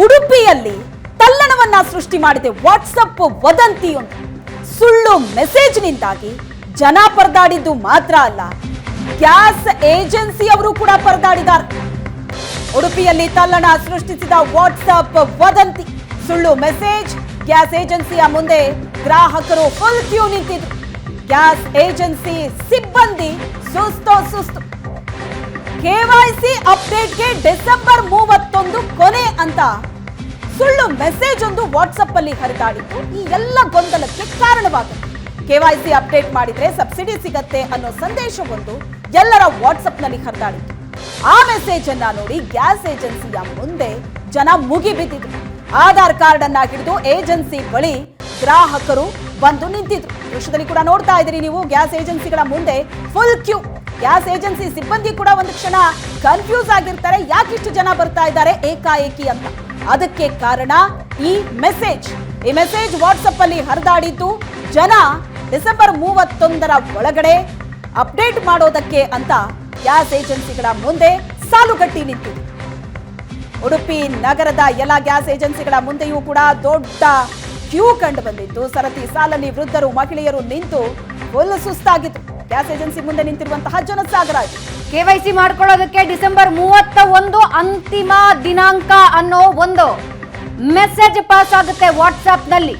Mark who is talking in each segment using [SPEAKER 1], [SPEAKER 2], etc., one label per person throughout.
[SPEAKER 1] ಉಡುಪಿಯಲ್ಲಿ ತಲ್ಲಣವನ್ನ ಸೃಷ್ಟಿ ಮಾಡಿದೆ ವಾಟ್ಸಪ್ ವದಂತಿಯೊಂದು. ಸುಳ್ಳು ಮೆಸೇಜ್ನಿಂದಾಗಿ ಜನ ಪರದಾಡಿದ್ದು ಮಾತ್ರ ಅಲ್ಲ, ಗ್ಯಾಸ್ ಏಜೆನ್ಸಿ ಅವರು ಕೂಡ ಪರದಾಡಿದ್ದಾರೆ. ಉಡುಪಿಯಲ್ಲಿ ತಲ್ಲಣ ಸೃಷ್ಟಿಸಿದ ವಾಟ್ಸಪ್ ವದಂತಿ, ಸುಳ್ಳು ಮೆಸೇಜ್. ಗ್ಯಾಸ್ ಏಜೆನ್ಸಿಯ ಮುಂದೆ ಗ್ರಾಹಕರು ಫುಲ್ ಕ್ಯೂ ನಿಂತಿದ್ರು. ಗ್ಯಾಸ್ ಏಜೆನ್ಸಿ ಸಿಬ್ಬಂದಿ ಸುಸ್ತು. ಕೆವೈಸಿ ಅಪ್ಡೇಟ್ಗೆ ಡಿಸೆಂಬರ್ 31 ಕೊನೆ ಅಂತ ಸುಳ್ಳು ಮೆಸೇಜ್ ಒಂದು ವಾಟ್ಸಪ್ ಅಲ್ಲಿ ಹರಿದಾಡಿದ್ದು ಈ ಎಲ್ಲ ಗೊಂದಲಕ್ಕೆ ಕಾರಣವಾಗುತ್ತೆ. ಕೆವೈಸಿ ಅಪ್ಡೇಟ್ ಮಾಡಿದ್ರೆ ಸಬ್ಸಿಡಿ ಸಿಗತ್ತೆ ಅನ್ನೋ ಸಂದೇಶವೊಂದು ಎಲ್ಲರ ವಾಟ್ಸಪ್ ನಲ್ಲಿ ಹರಿದಾಡಿತ್ತು. ಆ ಮೆಸೇಜ್ ಅನ್ನ ನೋಡಿ ಗ್ಯಾಸ್ ಏಜೆನ್ಸಿಯ ಮುಂದೆ ಜನ ಮುಗಿಬಿದ್ದಿದ್ರು. ಆಧಾರ್ ಕಾರ್ಡ್ ಅನ್ನ ಹಿಡಿದು ಏಜೆನ್ಸಿ ಬಳಿ ಗ್ರಾಹಕರು ಬಂದು ನಿಂತಿದ್ರು. ದೃಶ್ಯದಲ್ಲಿ ಕೂಡ ನೋಡ್ತಾ ಇದ್ದೀರಿ ನೀವು, ಗ್ಯಾಸ್ ಏಜೆನ್ಸಿಗಳ ಮುಂದೆ ಫುಲ್ ಕ್ಯೂ. ಗ್ಯಾಸ್ ಏಜೆನ್ಸಿ ಸಿಬ್ಬಂದಿ ಕೂಡ ಒಂದು ಕ್ಷಣ ಕನ್ಫ್ಯೂಸ್ ಆಗಿರ್ತಾರೆ, ಯಾಕಿಷ್ಟು ಜನ ಬರ್ತಾ ಇದ್ದಾರೆ ಏಕಾಏಕಿ ಅಂತ. ಅದಕ್ಕೆ ಕಾರಣ ಈ ಮೆಸೇಜ್ ವಾಟ್ಸಪ್ ಅಲ್ಲಿ ಹರಿದಾಡಿದ್ದು. ಜನ ಡಿಸೆಂಬರ್ 31ರ ಒಳಗಡೆ ಅಪ್ಡೇಟ್ ಮಾಡೋದಕ್ಕೆ ಅಂತ ಗ್ಯಾಸ್ ಏಜೆನ್ಸಿಗಳ ಮುಂದೆ ಸಾಲುಗಟ್ಟಿ ನಿಂತಿದೆ. ಉಡುಪಿ ನಗರದ ಎಲ್ಲ ಗ್ಯಾಸ್ ಏಜೆನ್ಸಿಗಳ ಮುಂದೆಯೂ ಕೂಡ ದೊಡ್ಡ ಕ್ಯೂ ಕಂಡು ಬಂದಿತ್ತು. ಸರತಿ ಸಾಲಲ್ಲಿ ವೃದ್ಧರು, ಮಹಿಳೆಯರು ನಿಂತು ಫುಲ್ ಸುಸ್ತಾಗಿತ್ತು. ಗ್ಯಾಸ್ ಏಜೆನ್ಸಿ ಮುಂದೆ ನಿಂತಿರುವಂತಹ ಜನಸಾಗರ.
[SPEAKER 2] ಕೆವೈಸಿ ಮಾಡ್ಕೊಳ್ಳೋದಕ್ಕೆ ಡಿಸೆಂಬರ್ 31 ಅಂತಿಮ ದಿನಾಂಕ ಅನ್ನೋ ಒಂದು ಮೆಸೇಜ್ ಪಾಸ್ ಆಗುತ್ತೆ ವಾಟ್ಸ್ಆಪ್ ನಲ್ಲಿ.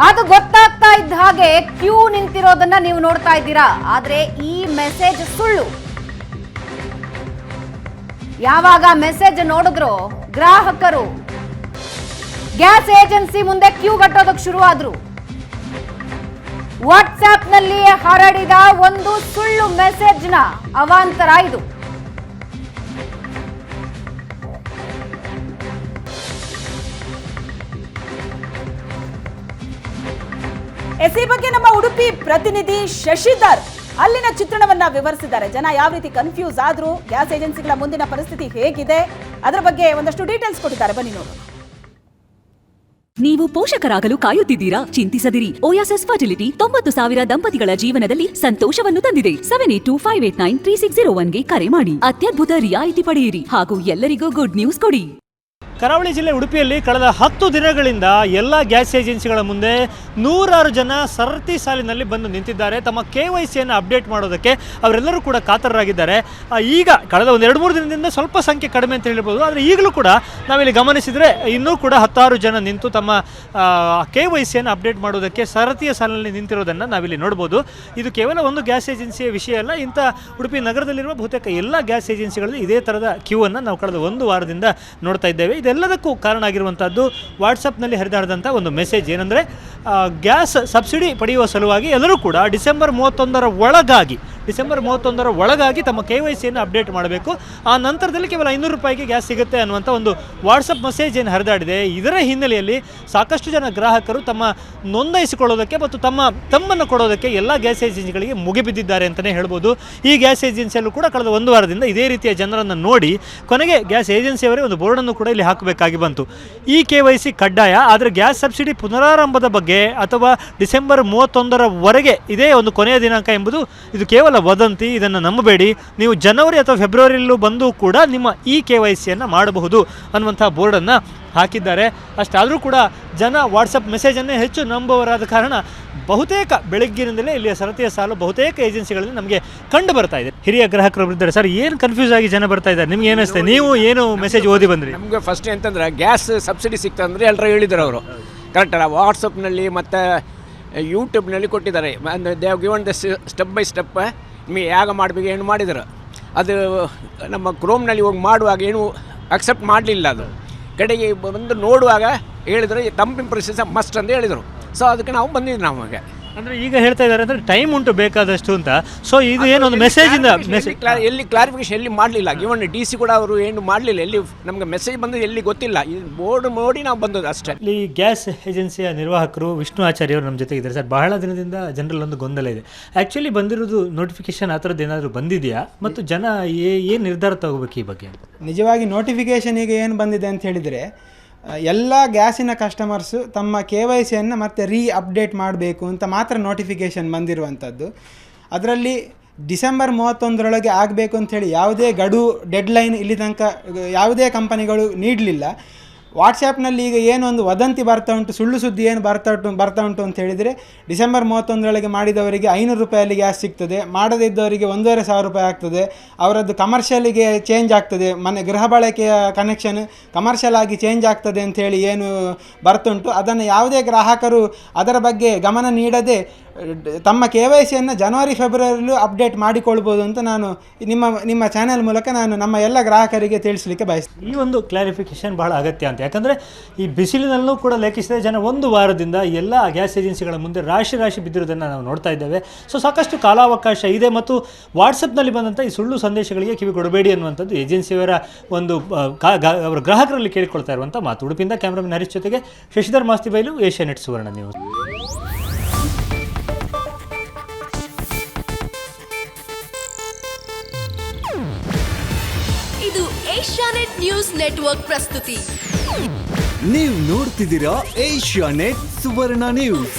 [SPEAKER 2] ಅದು ಗೊತ್ತಾಗ್ತಾ ಇದ್ದ ಹಾಗೆ ಕ್ಯೂ ನಿಂತಿರೋದನ್ನ ನೀವು ನೋಡ್ತಾ ಇದ್ದೀರಾ. ಆದ್ರೆ ಈ ಮೆಸೇಜ್ ಸುಳ್ಳು. ಯಾವಾಗ ಮೆಸೇಜ್ ನೋಡಿದ್ರು ಗ್ರಾಹಕರು ಗ್ಯಾಸ್ ಏಜೆನ್ಸಿ ಮುಂದೆ ಕ್ಯೂ ಕಟ್ಟೋದಕ್ಕೆ ಶುರುವಾದ್ರು. ವಾಟ್ಸ್ಆಪ್ ನಲ್ಲಿ ಹರಡಿದ ಒಂದು ಸುಳ್ಳು ಮೆಸೇಜ್ನ ಅವಾಂತರ ಇದು.
[SPEAKER 1] ಈ ಬಗ್ಗೆ ನಮ್ಮ ಉಡುಪಿ ಪ್ರತಿನಿಧಿ ಶಶಿಧರ್ ಅಲ್ಲಿನ ಚಿತ್ರಣವನ್ನ ವಿವರಿಸಿದ್ದಾರೆ. ಜನ ಯಾವ ರೀತಿ ಕನ್ಫ್ಯೂಸ್ ಆದ್ರು, ಗ್ಯಾಸ್ ಏಜೆನ್ಸಿಗಳ ಮುಂದಿನ ಪರಿಸ್ಥಿತಿ ಹೇಗಿದೆ, ಅದರ ಬಗ್ಗೆ ಒಂದಷ್ಟು ಡೀಟೇಲ್ಸ್ ಕೊಟ್ಟಿದ್ದಾರೆ, ಬನ್ನಿ ನೋಡೋಣ.
[SPEAKER 3] ನೀವು ಪೋಷಕರಾಗಲು ಕಾಯುತ್ತಿದ್ದೀರಾ? ಚಿಂತಿಸದಿರಿ. ಓಯಾಸಿಸ್ ಫರ್ಟಿಲಿಟಿ 90,000 ದಂಪತಿಗಳ ಜೀವನದಲ್ಲಿ ಸಂತೋಷವನ್ನು ತಂದಿದೆ. 7825893601ಗೆ ಕರೆ ಮಾಡಿ ಅತ್ಯದ್ಭುತ ರಿಯಾಯಿತಿ ಪಡೆಯಿರಿ ಹಾಗೂ ಎಲ್ಲರಿಗೂ ಗುಡ್ ನ್ಯೂಸ್ ಕೊಡಿ.
[SPEAKER 4] ಕರಾವಳಿ ಜಿಲ್ಲೆ ಉಡುಪಿಯಲ್ಲಿ ಕಳೆದ 10 ದಿನಗಳಿಂದ ಎಲ್ಲ ಗ್ಯಾಸ್ ಏಜೆನ್ಸಿಗಳ ಮುಂದೆ ನೂರಾರು ಜನ ಸರತಿ ಸಾಲಿನಲ್ಲಿ ಬಂದು ನಿಂತಿದ್ದಾರೆ. ತಮ್ಮ KYCಯನ್ನು ಅಪ್ಡೇಟ್ ಮಾಡೋದಕ್ಕೆ ಅವರೆಲ್ಲರೂ ಕೂಡ ಕಾತರರಾಗಿದ್ದಾರೆ. ಈಗ ಕಳೆದ ಒಂದು 2-3 ದಿನದಿಂದ ಸ್ವಲ್ಪ ಸಂಖ್ಯೆ ಕಡಿಮೆ ಅಂತ ಹೇಳ್ಬೋದು. ಆದರೆ ಈಗಲೂ ಕೂಡ ನಾವಿಲ್ಲಿ ಗಮನಿಸಿದರೆ ಇನ್ನೂ ಕೂಡ 10 ಜನ ನಿಂತು ತಮ್ಮ KYCಯನ್ನು ಅಪ್ಡೇಟ್ ಮಾಡೋದಕ್ಕೆ ಸರತಿಯ ಸಾಲಿನಲ್ಲಿ ನಿಂತಿರೋದನ್ನು ನಾವಿಲ್ಲಿ ನೋಡ್ಬೋದು. ಇದು ಕೇವಲ ಒಂದು ಗ್ಯಾಸ್ ಏಜೆನ್ಸಿಯ ವಿಷಯ ಅಲ್ಲ. ಇಂಥ ಉಡುಪಿ ನಗರದಲ್ಲಿರುವ ಬಹುತೇಕ ಎಲ್ಲ ಗ್ಯಾಸ್ ಏಜೆನ್ಸಿಗಳಲ್ಲಿ ಇದೇ ಥರದ ಕ್ಯೂವನ್ನು ನಾವು ಕಳೆದ 1 ವಾರದಿಂದ ನೋಡ್ತಾ ಇದ್ದೇವೆ. ಇದೆಲ್ಲದಕ್ಕೂ ಕಾರಣ ಆಗಿರುವಂಥದ್ದು ವಾಟ್ಸಪ್ನಲ್ಲಿ ಹರಿದಾಡಿದಂಥ ಒಂದು ಮೆಸೇಜ್. ಏನಂದರೆ ಗ್ಯಾಸ್ ಸಬ್ಸಿಡಿ ಪಡೆಯುವ ಸಲುವಾಗಿ ಎಲ್ಲರೂ ಕೂಡ ಡಿಸೆಂಬರ್ 31ರ ಒಳಗಾಗಿ ತಮ್ಮ KYCಯನ್ನು ಅಪ್ಡೇಟ್ ಮಾಡಬೇಕು. ಆ ನಂತರದಲ್ಲಿ ಕೇವಲ 500 ರೂಪಾಯಿಗೆ ಗ್ಯಾಸ್ ಸಿಗುತ್ತೆ ಅನ್ನುವಂಥ ಒಂದು ವಾಟ್ಸಪ್ ಮೆಸೇಜ್ ಏನು ಹರಿದಾಡಿದೆ. ಇದರ ಹಿನ್ನೆಲೆಯಲ್ಲಿ ಸಾಕಷ್ಟು ಜನ ಗ್ರಾಹಕರು ತಮ್ಮ ನೋಂದಾಯಿಸಿಕೊಳ್ಳೋದಕ್ಕೆ ಮತ್ತು ತಮ್ಮನ್ನು ಕೊಡೋದಕ್ಕೆ ಎಲ್ಲ ಗ್ಯಾಸ್ ಏಜೆನ್ಸಿಗಳಿಗೆ ಮುಗಿಬಿದ್ದಿದ್ದಾರೆ ಅಂತಲೇ ಹೇಳ್ಬೋದು. ಈ ಗ್ಯಾಸ್ ಏಜೆನ್ಸಿಯಲ್ಲೂ ಕೂಡ ಕಳೆದ 1 ವಾರದಿಂದ ಇದೇ ರೀತಿಯ ಜನರನ್ನು ನೋಡಿ ಕೊನೆಗೆ ಗ್ಯಾಸ್ ಏಜೆನ್ಸಿಯವರೇ ಒಂದು ಬೋರ್ಡನ್ನು ಕೂಡ ಇಲ್ಲಿ ಹಾಕಬೇಕಾಗಿ ಬಂತು. ಈ KYC ಕಡ್ಡಾಯ, ಆದರೆ ಗ್ಯಾಸ್ ಸಬ್ಸಿಡಿ ಪುನರಾರಂಭದ ಬಗ್ಗೆ ಅಥವಾ ಡಿಸೆಂಬರ್ 31ರವರೆಗೆ ಇದೇ ಒಂದು ಕೊನೆಯ ದಿನಾಂಕ ಎಂಬುದು ಇದು ಕೇವಲ ವದಂತಿ. ಇದನ್ನು ನಂಬಬೇಡಿ. ನೀವು ಜನವರಿ ಅಥವಾ ಫೆಬ್ರವರಿಯಲ್ಲೂ ಬಂದು ಕೂಡ ನಿಮ್ಮ ಈ KYCಯನ್ನು ಮಾಡಬಹುದು ಅನ್ನುವಂಥ ಬೋರ್ಡನ್ನು ಹಾಕಿದ್ದಾರೆ. ಅಷ್ಟಾದರೂ ಕೂಡ ಜನ ವಾಟ್ಸಪ್ ಮೆಸೇಜನ್ನೇ ಹೆಚ್ಚು ನಂಬುವರಾದ ಕಾರಣ ಬಹುತೇಕ ಬೆಳಗ್ಗಿನಿಂದಲೇ ಇಲ್ಲಿಯ ಸರತಿಯ ಸಾಲು ಬಹುತೇಕ ಏಜೆನ್ಸಿಗಳಲ್ಲಿ ನಮಗೆ ಕಂಡು ಬರ್ತಾ ಇದೆ. ಹಿರಿಯ ಗ್ರಾಹಕರು ಇದ್ದಾರೆ. ಸರ್, ಏನು ಕನ್ಫ್ಯೂಸ್ ಆಗಿ ಜನ ಬರ್ತಾ ಇದ್ದಾರೆ? ನಿಮ್ಗೆ ಏನಿಸ್ತದೆ? ನೀವು ಏನು ಮೆಸೇಜ್ ಓದಿ ಬಂದ್ರಿ?
[SPEAKER 5] ನಮಗೆ ಫಸ್ಟ್ ಅಂತಂದ್ರೆ ಗ್ಯಾಸ್ ಸಬ್ಸಿಡಿ ಸಿಗ್ತಂದ್ರೆ ಎಲ್ಲರೂ ಹೇಳಿದ್ರು ಅವರು ಕರೆಕ್ಟಲ್ಲ. ವಾಟ್ಸಪ್ನಲ್ಲಿ ಮತ್ತು ಯೂಟ್ಯೂಬ್ನಲ್ಲಿ ಕೊಟ್ಟಿದ್ದಾರೆ. They have given the step by step ನಿಮಗೆ ಯಾಗ ಮಾಡಬೇಕು ಏನು ಮಾಡಿದ್ರು. ಅದು ನಮ್ಮ ಕ್ರೋಮ್ನಲ್ಲಿ ಹೋಗಿ ಮಾಡುವಾಗ ಏನು ಅಕ್ಸೆಪ್ಟ್ ಮಾಡಲಿಲ್ಲ. ಅದು ಕಡೆಗೆ ಬಂದು ನೋಡುವಾಗ ಹೇಳಿದರು ತಂಪಿನ ಪ್ರೊಸೆಸ್ ಮಸ್ಟ್ ಅಂತ ಹೇಳಿದರು. ಸೊ ಅದಕ್ಕೆ ನಾವು ಬಂದಿದ್ದು ನಮಗೆ.
[SPEAKER 4] ಅಂದರೆ ಈಗ ಹೇಳ್ತಾ ಇದ್ದಾರೆ ಅಂದರೆ ಟೈಮ್ ಉಂಟು ಬೇಕಾದಷ್ಟು ಅಂತ. ಸೊ ಇದು ಏನೊಂದು ಮೆಸೇಜಿಂದ
[SPEAKER 5] ಎಲ್ಲಿ ಕ್ಲಾರಿಫಿಕೇಶನ್ ಎಲ್ಲಿ ಮಾಡಲಿಲ್ಲ. ಇವನ್ DC ಕೂಡ ಅವರು ಏನು ಮಾಡಲಿಲ್ಲ. ಎಲ್ಲಿ ನಮಗೆ ಮೆಸೇಜ್ ಬಂದು ಎಲ್ಲಿ ಗೊತ್ತಿಲ್ಲ. ಈ ಬೋರ್ಡ್ ನೋಡಿ ನಾವು ಬಂದದ್ದು ಅಷ್ಟೇ.
[SPEAKER 4] ಇಲ್ಲಿ ಗ್ಯಾಸ್ ಏಜೆನ್ಸಿಯ ನಿರ್ವಾಹಕರು ವಿಷ್ಣು ಆಚಾರ್ಯ ಅವರು ನಮ್ಮ ಜೊತೆ ಇದ್ದಾರೆ. ಸರ್, ಬಹಳ ದಿನದಿಂದ ಜನರಲ್ಲೊಂದು ಗೊಂದಲ ಇದೆ. ಆ್ಯಕ್ಚುಲಿ ಬಂದಿರೋದು ನೋಟಿಫಿಕೇಶನ್ ಆ ಥರದ್ದು ಏನಾದರೂ ಬಂದಿದೆಯಾ ಮತ್ತು ಜನ ಏನು ನಿರ್ಧಾರ ತಗೋಬೇಕು ಈ ಬಗ್ಗೆ?
[SPEAKER 6] ನಿಜವಾಗಿ ನೋಟಿಫಿಕೇಷನ್ ಈಗ ಏನು ಬಂದಿದೆ ಅಂತ ಹೇಳಿದರೆ, ಎಲ್ಲ ಗ್ಯಾಸಿನ ಕಸ್ಟಮರ್ಸು ತಮ್ಮ KYCಯನ್ನು ಮತ್ತೆ ಅಪ್ಡೇಟ್ ಮಾಡಬೇಕು ಅಂತ ಮಾತ್ರ ನೋಟಿಫಿಕೇಷನ್ ಬಂದಿರುವಂಥದ್ದು. ಅದರಲ್ಲಿ ಡಿಸೆಂಬರ್ 31ರೊಳಗೆ ಆಗಬೇಕು ಅಂಥೇಳಿ ಯಾವುದೇ ಗಡು ಡೆಡ್ಲೈನ್ ಇಲ್ಲಿ ತನಕ ಯಾವುದೇ ಕಂಪನಿಗಳು ನೀಡಲಿಲ್ಲ. ವಾಟ್ಸ್ಯಾಪ್ನಲ್ಲಿ ಈಗ ಏನೊಂದು ವದಂತಿ ಬರ್ತಾ ಉಂಟು, ಸುಳ್ಳು ಸುದ್ದಿ ಏನು ಬರ್ತಾ ಉಂಟು ಅಂತ ಹೇಳಿದರೆ, ಡಿಸೆಂಬರ್ 31 ಮಾಡಿದವರಿಗೆ 500 ರೂಪಾಯಲ್ಲಿ ಗ್ಯಾಸ್ ಸಿಗ್ತದೆ, ಮಾಡದಿದ್ದವರಿಗೆ 1,500 ರೂಪಾಯಿ ಆಗ್ತದೆ, ಅವರದ್ದು ಕಮರ್ಷಿಯಲಿಗೆ ಚೇಂಜ್ ಆಗ್ತದೆ, ಗೃಹ ಬಳಕೆಯ ಕನೆಕ್ಷನ್ ಕಮರ್ಷಿಯಲ್ ಆಗಿ ಚೇಂಜ್ ಆಗ್ತದೆ ಅಂಥೇಳಿ ಏನು ಬರ್ತುಂಟು, ಅದನ್ನು ಯಾವುದೇ ಗ್ರಾಹಕರು ಅದರ ಬಗ್ಗೆ ಗಮನ ನೀಡದೆ ತಮ್ಮ KYCಯನ್ನು ಜನವರಿ ಫೆಬ್ರವರಿಯಲ್ಲೂ ಅಪ್ಡೇಟ್ ಮಾಡಿಕೊಳ್ಬೋದು ಅಂತ ನಾನು ನಿಮ್ಮ ಚಾನೆಲ್ ಮೂಲಕ ನಾನು ನಮ್ಮ ಎಲ್ಲ ಗ್ರಾಹಕರಿಗೆ ತಿಳಿಸಲಿಕ್ಕೆ ಬಯಸ್ತೀನಿ.
[SPEAKER 4] ಈ ಒಂದು ಕ್ಲಾರಿಫಿಕೇಶನ್ ಬಹಳ ಅಗತ್ಯ ಅಂತ, ಯಾಕಂದರೆ ಈ ಬಿಸಿಲಿನಲ್ಲೂ ಕೂಡ ಲೇಖಿಸಿದ ಜನ ಒಂದು ವಾರದಿಂದ ಎಲ್ಲ ಗ್ಯಾಸ್ ಏಜೆನ್ಸಿಗಳ ಮುಂದೆ ರಾಶಿ ಬಿದ್ದಿರೋದನ್ನು ನಾವು ನೋಡ್ತಾ ಇದ್ದೇವೆ. ಸೊ ಸಾಕಷ್ಟು ಕಾಲಾವಕಾಶ ಇದೆ ಮತ್ತು ವಾಟ್ಸಪ್ನಲ್ಲಿ ಬಂದಂಥ ಈ ಸುಳ್ಳು ಸಂದೇಶಗಳಿಗೆ ಕಿವಿ ಕೊಡಬೇಡಿ ಅನ್ನುವಂಥದ್ದು ಏಜೆನ್ಸಿಯವರ ಒಂದು ಅವರ ಗ್ರಾಹಕರಲ್ಲಿ ಕೇಳಿಕೊಳ್ತಾ ಇರುವಂಥ ಮಾತು. ಉಡುಪಿಯಿಂದ ಕ್ಯಾಮ್ರಾಮನ್ ಹರೀಶ್ ಜೊತೆಗೆ ಶಶಿಧರ್ ಮಾಸ್ತಿಬೈಲು, ಏಷ್ಯಾನೆಟ್ ಸುವರ್ಣ ನ್ಯೂಸ್.
[SPEAKER 7] ಇದು ಏಷ್ಯಾನೆಟ್ ನ್ಯೂಸ್ ನೆಟ್ವರ್ಕ್ ಪ್ರಸ್ತುತಿ.
[SPEAKER 8] ನೀವು ನೋಡ್ತಿದ್ದೀರಾ ಏಷ್ಯಾನೆಟ್ ಸುವರ್ಣ ನ್ಯೂಸ್.